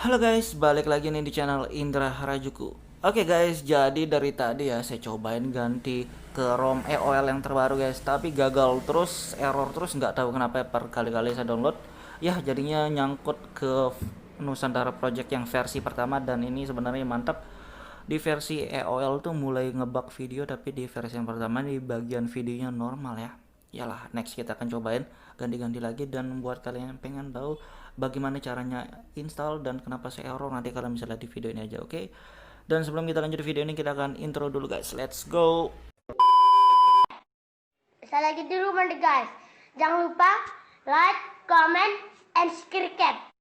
Halo guys, balik lagi nih di channel Indra Harajuku. Oke guys, jadi dari tadi ya saya cobain ganti ke ROM EOL yang terbaru guys, tapi gagal terus, error terus, nggak tahu kenapa per kali-kali saya download. Ya jadinya nyangkut ke Nusantara Project yang versi pertama, dan ini sebenarnya mantap. Di versi EOL tuh mulai ngebug video, tapi di versi yang pertama di bagian videonya normal ya. Yalah, next kita akan cobain ganti-ganti lagi, dan buat kalian yang pengen tahu bagaimana caranya install dan kenapa saya error, nanti kalian bisa lihat di video ini aja, oke? Dan sebelum kita lanjut video ini, kita akan intro dulu guys. Let's go. Saya lagi di rumah nih guys. Jangan lupa like, comment, and subscribe.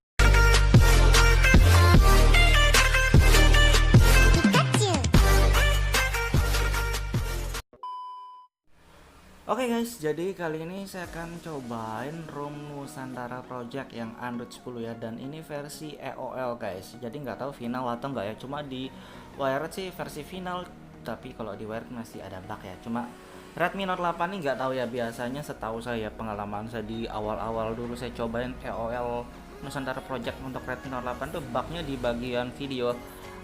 Oke guys, jadi kali ini saya akan cobain ROM Nusantara Project yang Android 10 ya, dan ini versi EOL guys. Jadi nggak tahu final atau nggak ya, cuma di Wired sih versi final, tapi kalau di Wired masih ada bug ya. Cuma Redmi Note 8 ini nggak tahu ya, biasanya setahu saya pengalaman saya di awal-awal dulu saya cobain EOL Nusantara Project untuk Redmi Note 8 tuh bugnya di bagian video.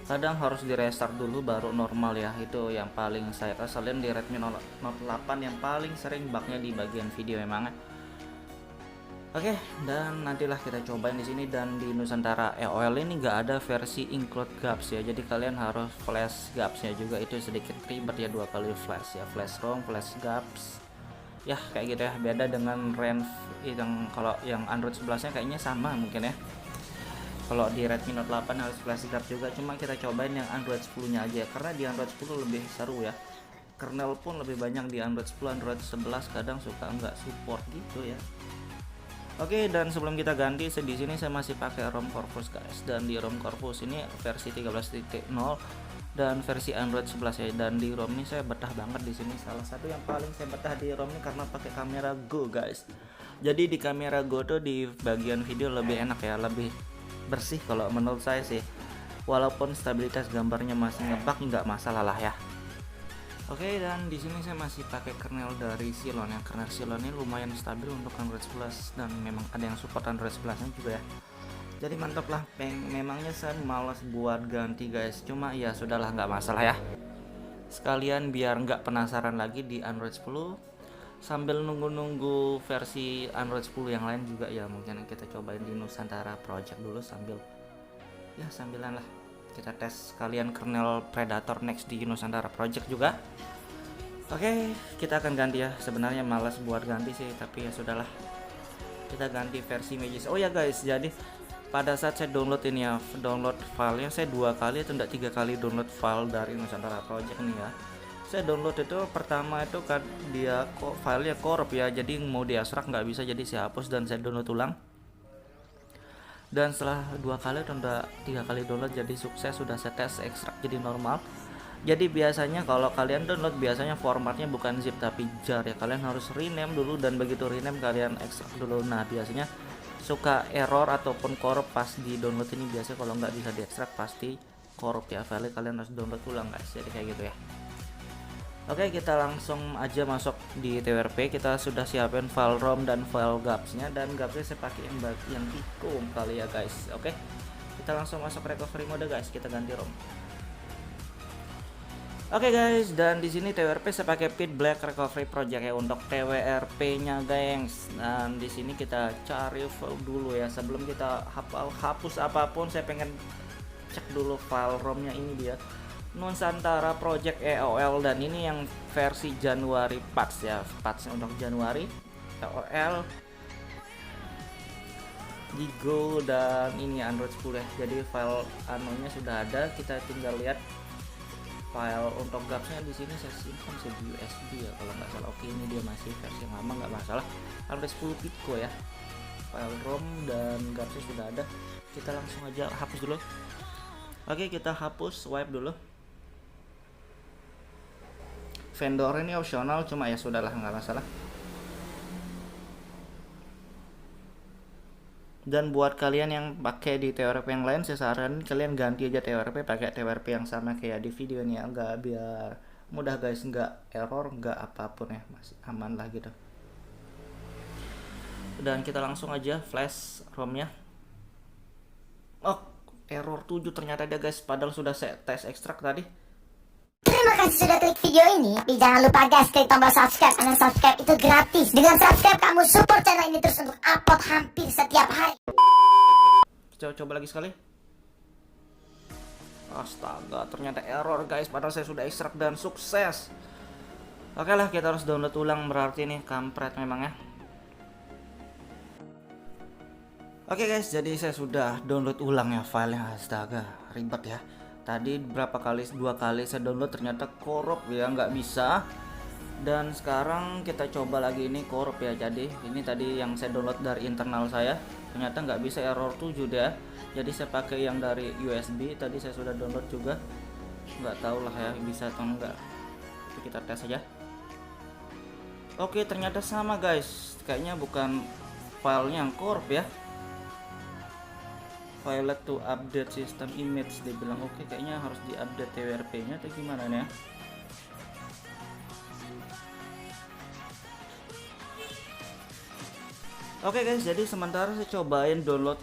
Kadang harus di restart dulu baru normal ya, itu yang paling saya keselin di Redmi Note 8, yang paling sering bugnya di bagian video memang. Oke, dan nantilah kita cobain di sini. Dan di Nusantara EOL ini nggak ada versi include gaps ya, jadi kalian harus flash gapsnya juga, itu sedikit ribet ya, dua kali flash ya, flash ROM, flash gaps ya, kayak gitu ya. Beda dengan RAM yang kalau yang Android 11 nya kayaknya sama mungkin ya. Kalau di Redmi Note 8 harus flash gap juga, cuma kita cobain yang Android 10 nya aja, karena di Android 10 lebih seru ya. Kernel pun lebih banyak di Android 10, Android 11 kadang suka nggak support gitu ya. Oke, dan sebelum kita ganti, di sini saya masih pakai ROM Corpus guys, dan di ROM Corpus ini versi 13.0 dan versi Android 11 ya. Dan di ROM ini saya betah banget di sini. Salah satu yang paling saya betah di ROM ini karena pakai kamera Go guys. Jadi di kamera Go tuh di bagian video lebih enak ya, lebih bersih kalau menurut saya sih. Walaupun stabilitas gambarnya masih ngebug, nggak masalah lah ya. Oke, dan di sini saya masih pakai kernel dari Silon ya. Kernel Silon ini lumayan stabil untuk Android 11, dan memang ada yang support Android 11 nya juga ya. Jadi mantap lah. Memangnya saya malas buat ganti guys, cuma ya sudahlah, nggak masalah ya. Sekalian biar nggak penasaran lagi di Android 10, sambil nunggu-nunggu versi Android 10 yang lain juga ya, mungkin kita cobain di Nusantara Project dulu sambilan lah kita tes sekalian kernel Predator Next di Nusantara Project juga. Oke, kita akan ganti ya. Sebenarnya malas buat ganti sih, tapi ya sudahlah, kita ganti versi Magis. Oh ya guys, jadi pada saat saya download ini ya, download filenya saya dua kali atau enggak tiga kali download file dari Nusantara Project nih ya. Saya download itu pertama itu kan dia kok filenya korup ya, jadi mau diekstrak nggak bisa, jadi saya hapus dan saya download ulang. Dan setelah dua kali atau tiga kali download jadi sukses, sudah saya tes ekstrak jadi normal. Jadi biasanya kalau kalian download, biasanya formatnya bukan zip tapi jar ya, kalian harus rename dulu, dan begitu rename kalian ekstrak dulu. Nah biasanya suka error ataupun korup pas di download ini, biasanya kalau nggak bisa diekstrak pasti korup ya, file kalian harus download ulang guys, jadi kayak gitu ya. Oke, kita langsung aja masuk di TWRP. Kita sudah siapin file ROM dan file gapsnya, dan gapsnya saya pakai yang Pico kali ya guys. Oke, kita langsung masuk recovery mode guys, kita ganti ROM. Oke guys, dan di sini TWRP saya pakai Pit Black Recovery Project ya untuk TWRP-nya guys. Dan di sini kita cari file dulu ya, sebelum kita hapus apapun, saya pengen cek dulu file ROM-nya. Ini dia, Nusantara Project EOL, dan ini yang versi Januari patch ya, patch untuk Januari EOL Gigo, dan ini Android 10 ya. Jadi file anunya sudah ada, kita tinggal lihat file untuk gapsnya. Di sini saya simpan di USB ya kalau nggak salah. Oke, ini dia masih versi yang lama, nggak masalah, Android 10 Pico ya. File ROM dan gapsnya sudah ada, kita langsung aja hapus dulu. Oke, kita hapus, wipe dulu. Vendor ini opsional, cuma ya sudahlah, nggak masalah. Dan buat kalian yang pakai di TWRP yang lain, saya saranin kalian ganti aja TWRP, pakai TWRP yang sama kayak di video ini ya, nggak, biar mudah guys, nggak error, nggak apapun ya, masih aman lah gitu. Dan kita langsung aja flash ROM-nya. Oh, 7 ternyata dia guys, padahal sudah saya tes ekstrak tadi. Terima kasih sudah klik video ini. Tapi jangan lupa guys, klik tombol subscribe. Karena subscribe itu gratis. Dengan subscribe kamu support channel ini terus untuk upload hampir setiap hari. Coba lagi sekali. Astaga, ternyata error guys, padahal saya sudah ekstrak dan sukses. Oke lah, kita harus download ulang, berarti ini kampret memang ya. Oke guys, jadi saya sudah download ulang ya filenya. Astaga, ribet ya. Tadi dua kali saya download ternyata korup ya, nggak bisa. Dan sekarang kita coba lagi, ini korup ya. Jadi ini tadi yang saya download dari internal saya, ternyata nggak bisa, error 7 deh. Jadi saya pakai yang dari USB, tadi saya sudah download juga. Nggak tahu lah ya bisa atau enggak. Tapi kita tes aja. Oke, ternyata sama guys. Kayaknya bukan filenya yang korup ya. Failed to update system image, dia bilang. Oke, kayaknya harus diupdate TWRP nya atau gimana nih ya. Oke guys, jadi sementara saya cobain download,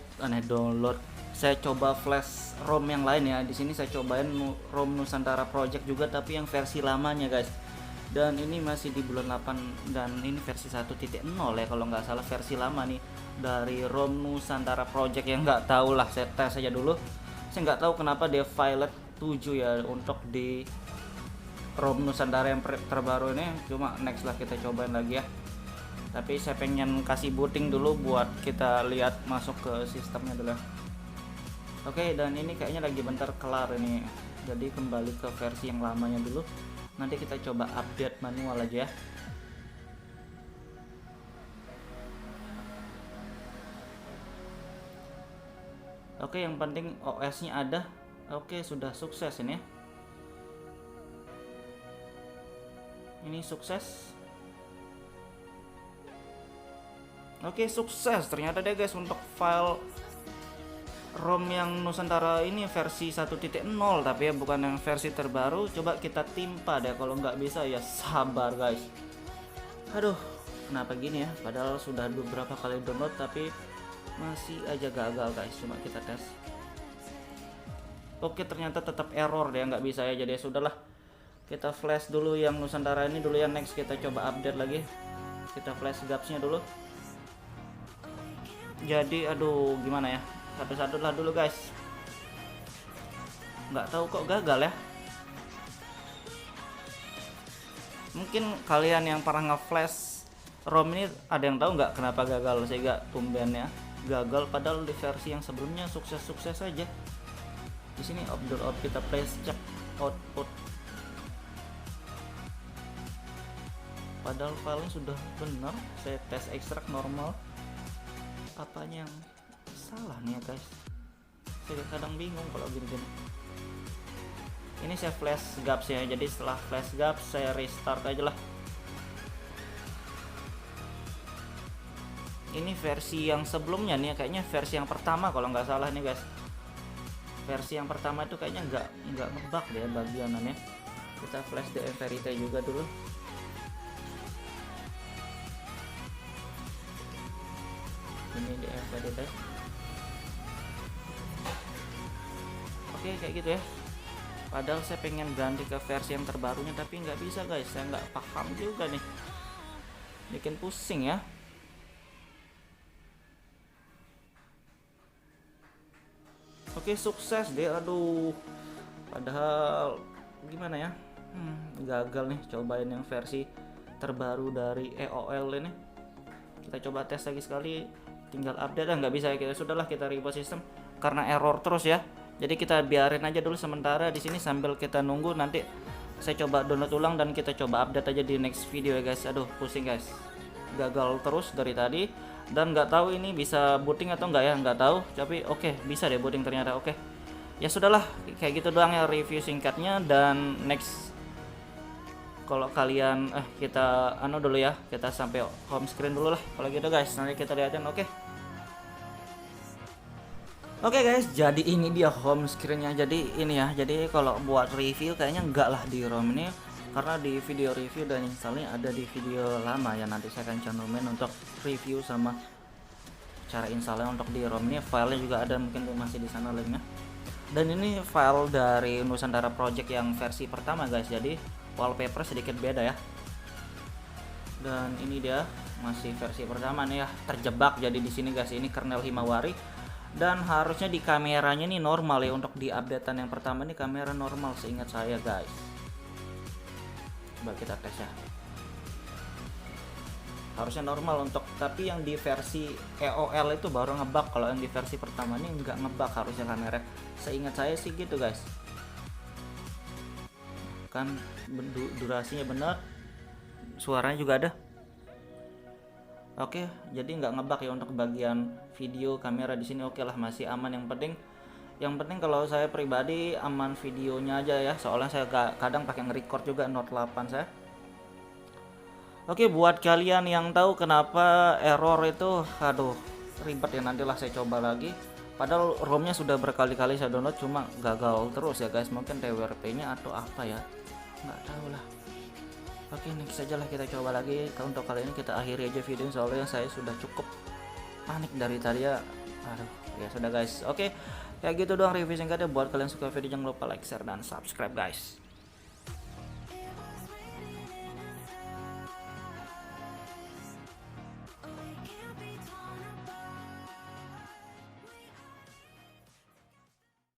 saya coba flash ROM yang lain ya. Di sini saya cobain ROM Nusantara Project juga, tapi yang versi lamanya guys. Dan ini masih di bulan 8 dan ini versi 1.0 ya kalau nggak salah, versi lama nih dari ROM Nusantara Project yang nggak tahu lah, saya tes aja dulu. Saya nggak tahu kenapa dia file 7 ya untuk di ROM Nusantara yang terbaru ini. Cuma next lah kita cobain lagi ya. Tapi saya pengen kasih booting dulu buat kita lihat masuk ke sistemnya dulu. Oke, dan ini kayaknya lagi bentar kelar ini. Jadi kembali ke versi yang lamanya dulu. Nanti kita coba update manual aja ya. Oke, yang penting OS-nya ada. Oke, sudah sukses ini ya. Ini sukses. Oke, sukses. Ternyata deh guys, untuk file ROM yang Nusantara ini versi 1.0, tapi ya bukan yang versi terbaru. Coba kita timpa deh, kalau nggak bisa ya sabar guys. Aduh, kenapa gini ya? Padahal sudah beberapa kali download tapi masih aja gagal guys. Cuma kita tes. Oke, ternyata tetap error deh, nggak bisa ya. Jadi ya sudahlah, kita flash dulu yang Nusantara ini dulu ya. Next kita coba update lagi. Kita flash gapsnya dulu. Jadi aduh, gimana ya, satu-satu lah dulu guys. Nggak tahu kok gagal ya. Mungkin kalian yang pernah nge-flash ROM ini ada yang tahu nggak kenapa gagal, sehingga tumbennya gagal, padahal di versi yang sebelumnya sukses-sukses saja. Di sini out kita play check output, padahal filenya sudah benar. Saya tes ekstrak normal. Apanya yang salah nih ya guys? Saya kadang bingung kalau gini-gini. Ini saya flash gaps ya. Jadi setelah flash gaps saya restart aja lah. Ini versi yang sebelumnya nih, kayaknya versi yang pertama kalau nggak salah nih guys. Versi yang pertama itu kayaknya nggak ngebug deh bagiannya. Kita flash DM Verite juga dulu. Ini DM Verite. Oke, kayak gitu ya. Padahal saya pengen ganti ke versi yang terbarunya tapi nggak bisa guys. Saya nggak paham juga nih. Bikin pusing ya. Oke, sukses deh. Aduh, padahal gimana ya, gagal nih cobain yang versi terbaru dari EOL ini. Kita coba tes lagi sekali, tinggal update. Nggak bisa ya, kita sudahlah, kita reboot sistem karena error terus ya. Jadi kita biarin aja dulu sementara di sini sambil kita nunggu. Nanti saya coba download ulang dan kita coba update aja di next video ya guys. Aduh, pusing guys, gagal terus dari tadi. Dan nggak tahu ini bisa booting atau enggak ya, nggak tahu. Tapi oke, bisa deh booting ternyata. Oke, ya sudahlah, kayak gitu doang ya review singkatnya. Dan next, kalau kalian kita dulu ya, kita sampai home screen dulu lah kalau gitu guys. Nanti kita lihatin. Oke guys, jadi ini dia home screennya. Jadi ini ya, jadi kalau buat review kayaknya enggak lah di ROM ini, karena di video review dan installnya ada di video lama ya. Nanti saya akan cantumin untuk review sama cara installnya untuk di ROM ini. Filenya juga ada, mungkin masih di sana linknya. Dan ini file dari Nusantara Project yang versi pertama guys, jadi wallpaper sedikit beda ya. Dan ini dia masih versi pertama nih ya, terjebak jadi di sini guys, ini kernel Himawari. Dan harusnya di kameranya ini normal ya, untuk di updatean yang pertama ini kamera normal seingat saya guys. Coba kita tes ya, harusnya normal untuk, tapi yang di versi EOL itu baru ngebug. Kalau yang di versi pertama ini nggak ngebug harusnya kamera, seingat saya sih gitu guys. Kan durasinya benar, suaranya juga ada. Oke, jadi nggak ngebug ya untuk bagian video kamera di sini. Oke lah, masih aman. Yang penting kalau saya pribadi aman videonya aja ya, soalnya saya kadang pakai nge-record juga Note 8 saya. Oke, buat kalian yang tahu kenapa error itu, aduh ribet ya, nantilah saya coba lagi. Padahal ROM-nya sudah berkali-kali saya download, cuma gagal terus ya guys. Mungkin TWRP-nya atau apa ya, nggak tahu lah. Oke, next aja lah kita coba lagi. Untuk kali ini kita akhiri aja video, soalnya saya sudah cukup panik dari tadi ya. Aduh, ya sudah guys. Oke, kayak gitu doang review singkatnya. Buat kalian suka video jangan lupa like, share, dan subscribe guys.